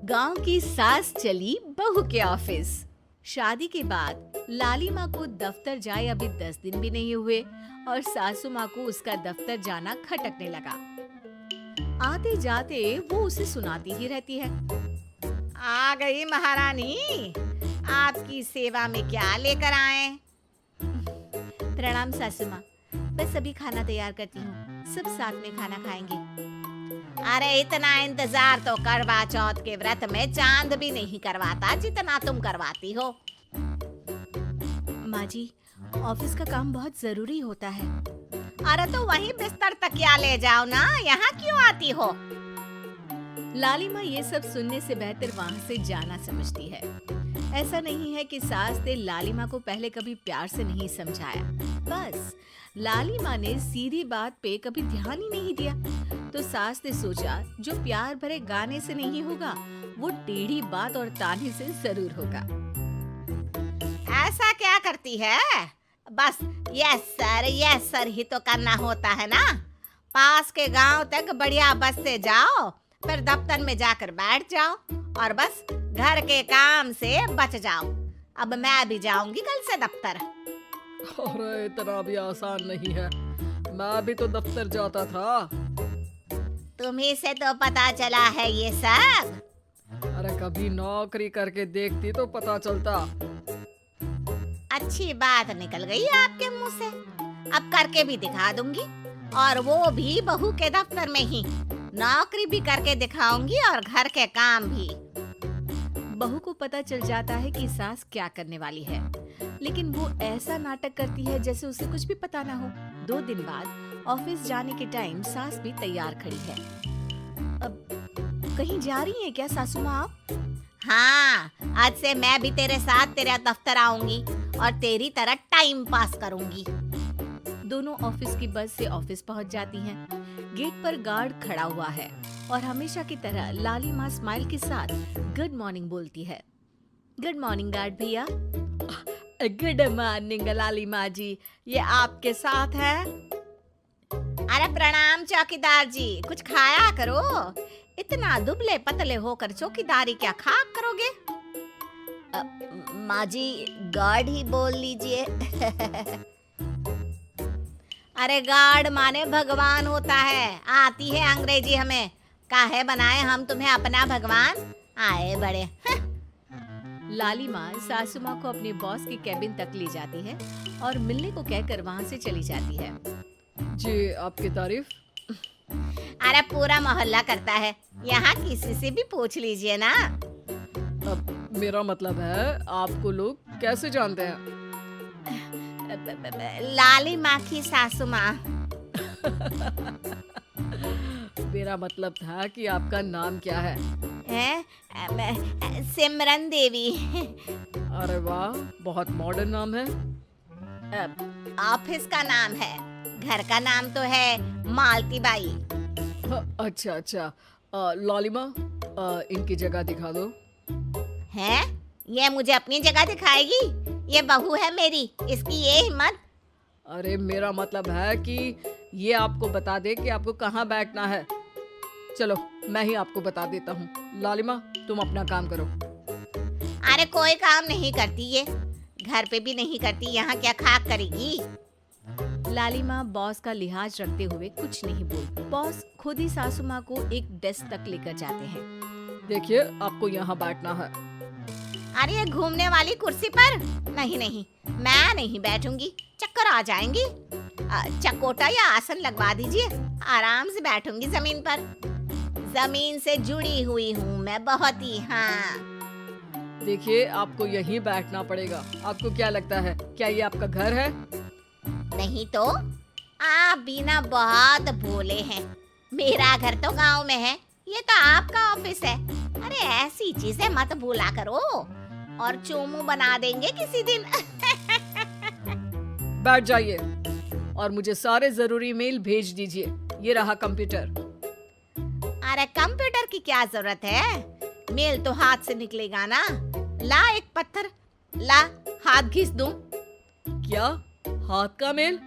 गांव की सास चली बहू के ऑफिस। शादी के बाद लाली माँ को दफ्तर जाए अभी 10 दिन भी नहीं हुए और सासू माँ को उसका दफ्तर जाना खटकने लगा। आते जाते वो उसे सुनाती ही रहती है। आ गई महारानी, आपकी सेवा में क्या लेकर आए? प्रणाम सासू माँ, बस अभी खाना तैयार करती हूँ, सब साथ में खाना खाएंगे। अरे इतना इंतजार तो करवा चौथ के व्रत में चांद भी नहीं करवाता जितना तुम करवाती हो। माँ जी, ऑफिस का काम बहुत जरूरी होता है। अरे तो वहीं बिस्तर तकिया ले जाओ ना, यहाँ क्यों आती हो? लाली माँ ये सब सुनने से बेहतर वहाँ से जाना समझती है। ऐसा नहीं है कि सास ने लाली माँ को पहले कभी प्यार से नहीं समझाया, बस लाली माँ ने सीधी बात पे कभी ध्यान ही नहीं दिया। तो सास ने सोचा जो प्यार भरे गाने से नहीं होगा वो टेढ़ी बात और ताने से जरूर होगा। ऐसा क्या करती है? बस यस सर ही तो करना होता है ना। पास के गांव तक बढ़िया बस से जाओ, फिर दफ्तर में जाकर बैठ जाओ और बस घर के काम से बच जाओ। अब मैं भी जाऊंगी कल से दफ्तर। अरे इतना भी आसान नहीं है, मैं भी तो दफ्तर जाता था। तुम्ही से तो पता चला है ये सब। अरे कभी नौकरी करके देखती तो पता चलता। अच्छी बात निकल गई आपके मुंह से। अब करके भी दिखा दूंगी, और वो भी बहू के दफ्तर में ही। नौकरी भी करके दिखाऊंगी और घर के काम भी। बहू को पता चल जाता है कि सास क्या करने वाली है, लेकिन वो ऐसा नाटक करती है जैसे उसे कुछ भी पता ना हो। 2 दिन बाद ऑफिस जाने के टाइम सास भी तैयार खड़ी है। अब कहीं जा रही है क्या सासू माँ आप? हाँ, आज से मैं भी तेरे साथ तेरे दफ्तर आऊंगी और तेरी तरह टाइम पास करूंगी। दोनों ऑफिस की बस से ऑफिस पहुंच जाती हैं। गेट पर गार्ड खड़ा हुआ है और हमेशा की तरह लाली माँ स्माइल के साथ गुड मॉर्निंग बोलती है। गुड मॉर्निंग गार्ड भैया। गुड मॉर्निंग लाली माँ जी, ये आपके साथ है? अरे प्रणाम चौकीदार जी, कुछ खाया करो। इतना दुबले पतले होकर चौकीदारी क्या खा करोगे? माँ जी, गार्ड ही बोल लीजिए। अरे गार्ड माने भगवान होता है, आती है अंग्रेजी हमें। काहे बनाए हम तुम्हें अपना भगवान? आए बड़े। लाली माँ सासू माँ को अपने बॉस के कैबिन तक ले जाती है और मिलने को कहकर वहाँ से चली जाती है। जी, आपकी तारीफ। अरे पूरा मोहल्ला करता है, यहाँ किसी से भी पूछ लीजिए ना। अब मेरा मतलब है आपको लोग कैसे जानते हैं? लाली माँ की सासू माँ। मेरा मतलब था कि आपका नाम क्या है? सिमरन देवी। अरे वाह, बहुत मॉडर्न नाम है। ऑफिस का नाम है, घर का नाम तो है मालती बाई। अच्छा, लालिमा, इनकी जगह दिखा दो। है? ये मुझे अपनी जगह दिखाएगी? ये बहू है मेरी, इसकी ये हिम्मत। अरे मेरा मतलब है कि ये आपको बता दे कि आपको कहाँ बैठना है। चलो मैं ही आपको बता देता हूँ। लालिमा, तुम अपना काम करो। अरे कोई काम नहीं करती ये, घर पे भी नहीं करती, यहाँ क्या खाक करेगी? लाली माँ बॉस का लिहाज रखते हुए कुछ नहीं बोलती। बॉस खुद ही सासू माँ को एक डेस्क तक लेकर जाते हैं। देखिए, आपको यहाँ बैठना है। अरे ये घूमने वाली कुर्सी पर? नहीं, मैं नहीं बैठूंगी, चक्कर आ जाएंगी। चकोटा या आसन लगवा दीजिए, आराम से बैठूंगी जमीन पर। जमीन से जुड़ी हुई हूँ मैं बहुत ही। हाँ देखिए, आपको यहीं बैठना पड़ेगा। आपको क्या लगता है, क्या ये आपका घर है? नहीं तो, आप भी ना बहुत भोले हैं। मेरा घर तो गांव में है, ये तो आपका ऑफिस है। अरे ऐसी चीजें मत भूला करो, और चोमू बना देंगे किसी दिन। बैठ जाइए और मुझे सारे जरूरी मेल भेज दीजिए। ये रहा कंप्यूटर। अरे कंप्यूटर की क्या जरूरत है, मेल तो हाथ से निकलेगा ना। ला एक पत्थर, ला हाथ घिस दूं। क्या हाथ का मेल?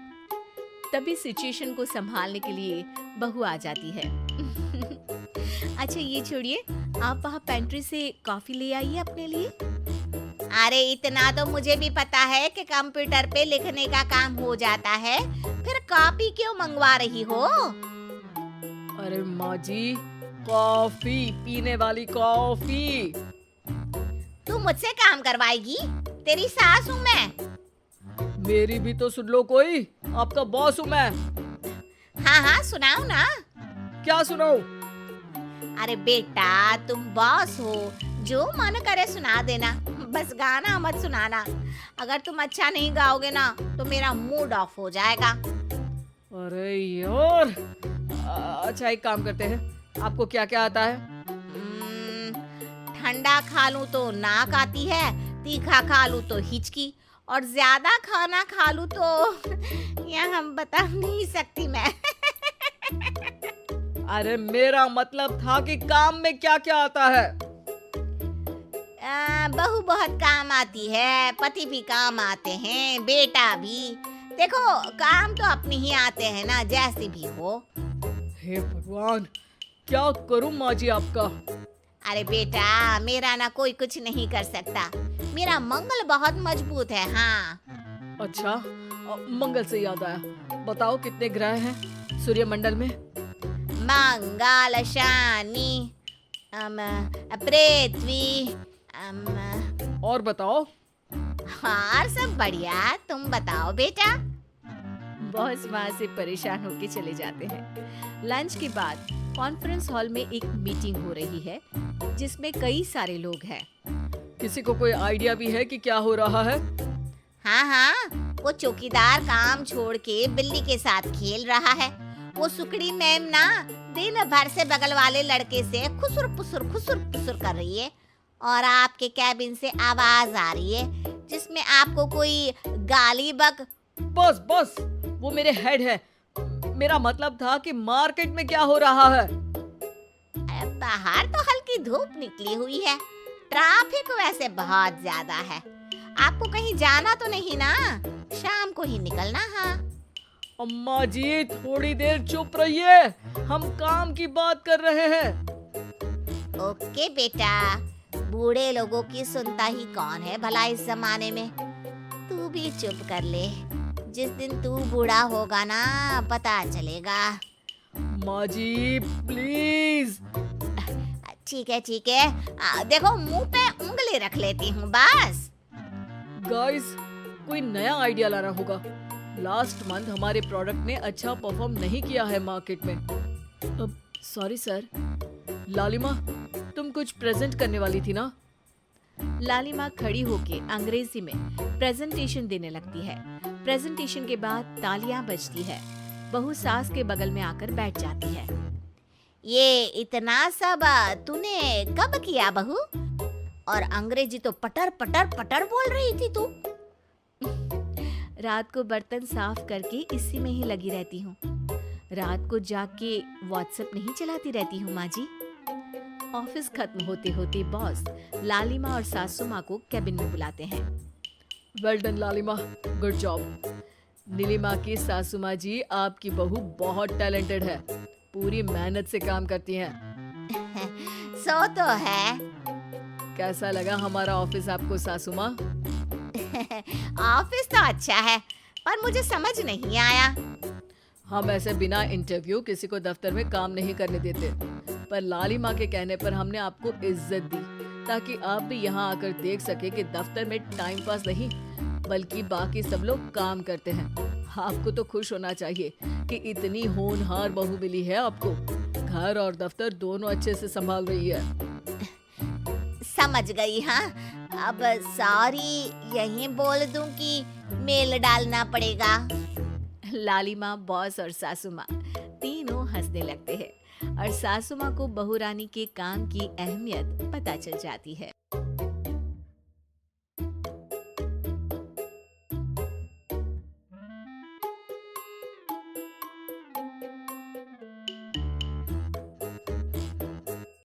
तभी सिचुएशन को संभालने के लिए बहू आ जाती है। अच्छा ये छोड़िए, आप वहाँ पेंट्री से कॉफी ले आइए अपने लिए। अरे इतना तो मुझे भी पता है कि कंप्यूटर पे लिखने का काम हो जाता है, फिर कॉपी क्यों मंगवा रही हो? अरे माँ जी, कॉफी, पीने वाली कॉफी। तू मुझसे काम करवाएगी? तेरी सास हूँ मैं। मेरी भी तो सुन लो कोई, आपका बॉस हूँ मैं। हाँ हाँ सुनाओ ना। क्या सुनाऊं? अरे बेटा तुम बॉस हो, जो मन करे सुना देना, बस गाना मत सुनाना। अगर तुम अच्छा नहीं गाओगे ना तो मेरा मूड ऑफ हो जाएगा। अरे यार, अच्छा एक काम करते हैं, आपको क्या क्या आता है? ठंडा खा लूं तो नाक आती है, तीखा खा लूं तो हिचकी, और ज्यादा खाना खा लूं तो यह हम बता नहीं सकती मैं। अरे मेरा मतलब था कि काम में क्या क्या आता है? बहू बहुत काम आती है, पति भी काम आते हैं, बेटा भी। देखो काम तो अपने ही आते हैं ना, जैसे भी हो। हे भगवान, क्या करूं माँ जी आपका? अरे बेटा मेरा ना कोई कुछ नहीं कर सकता, मेरा मंगल बहुत मजबूत है। हाँ अच्छा, मंगल से याद आया, बताओ कितने ग्रह हैं सूर्यमंडल में? मंगल, शनि, पृथ्वी, और बताओ। हाँ सब बढ़िया, तुम बताओ बेटा। बॉस वहाँ से परेशान होके चले जाते हैं। लंच के बाद कॉन्फ्रेंस हॉल में एक मीटिंग हो रही है जिसमें कई सारे लोग हैं। किसी को कोई आइडिया भी है कि क्या हो रहा है? हाँ हाँ, वो चौकीदार काम छोड़ के बिल्ली के साथ खेल रहा है। वो सुकड़ी मैम ना दिन भर से बगल वाले लड़के से खुसुर पुसुर कर रही है, और आपके कैबिन से आवाज आ रही है जिसमें आपको कोई गाली बक। बस बस, वो मेरे हेड है। मेरा मतलब था कि मार्केट में क्या हो रहा है? बाहर तो हल्की धूप निकली हुई है, ट्रैफिक वैसे बहुत ज्यादा है। आपको कहीं जाना तो नहीं ना? शाम को ही निकलना। हाँ अम्मा जी थोड़ी देर चुप रहिए, हम काम की बात कर रहे हैं। ओके बेटा, बूढ़े लोगों की सुनता ही कौन है भला इस जमाने में। तू भी चुप कर ले, जिस दिन तू बूढ़ा होगा ना पता चलेगा। माँ जी प्लीज। ठीक है, देखो मुंह पे उंगली रख लेती हूँ बस। गाइस, कोई नया आइडिया लाना होगा। लास्ट मंथ हमारे प्रोडक्ट ने अच्छा परफॉर्म नहीं किया है मार्केट में। अब सॉरी सर। लालिमा, तुम कुछ प्रेजेंट करने वाली थी ना? लालिमा खड़ी होके अंग्रेजी में प्रेजेंटेशन देने लगती है। प्रेजेंटेशन के बाद तालियां बजती है। बहू सास के बगल में आकर बैठ जाती है। ये इतना सब तूने कब किया बहू? और अंग्रेजी तो पटर पटर पटर बोल रही थी तू। रात को बर्तन साफ करके इसी में ही लगी रहती हूँ। रात को जाग के व्हाट्सएप नहीं चलाती रहती हूँ माँ जी। ऑफिस खत्म होते होते बॉस लालिमा और सासू माँ को कैबिन में बुलाते हैं। वेल डन लालिमा, गुड जॉब। नीलिमा की सासू माँ जी, आपकी बहू बहुत टैलेंटेड है, पूरी मेहनत से काम करती हैं। सो तो है। कैसा लगा हमारा ऑफिस आपको सासू माँ? ऑफिस तो अच्छा है, पर मुझे समझ नहीं आया। हम ऐसे बिना इंटरव्यू किसी को दफ्तर में काम नहीं करने देते, पर लालिमा के कहने पर हमने आपको इज्जत दी ताकि आप भी यहाँ आकर देख सके कि दफ्तर में टाइम पास नहीं बल्कि बाकी सब लोग काम करते हैं। आपको तो खुश होना चाहिए कि इतनी होनहार बहू मिली है आपको। घर और दफ्तर दोनों अच्छे से संभाल रही है। समझ गई। हाँ अब सॉरी यहीं बोल दूं कि मेल डालना पड़ेगा? लालिमा, बॉस और सासू माँ तीनों हंसने लगते हैं और सासू माँ को बहू रानी के काम की अहमियत पता चल जाती है।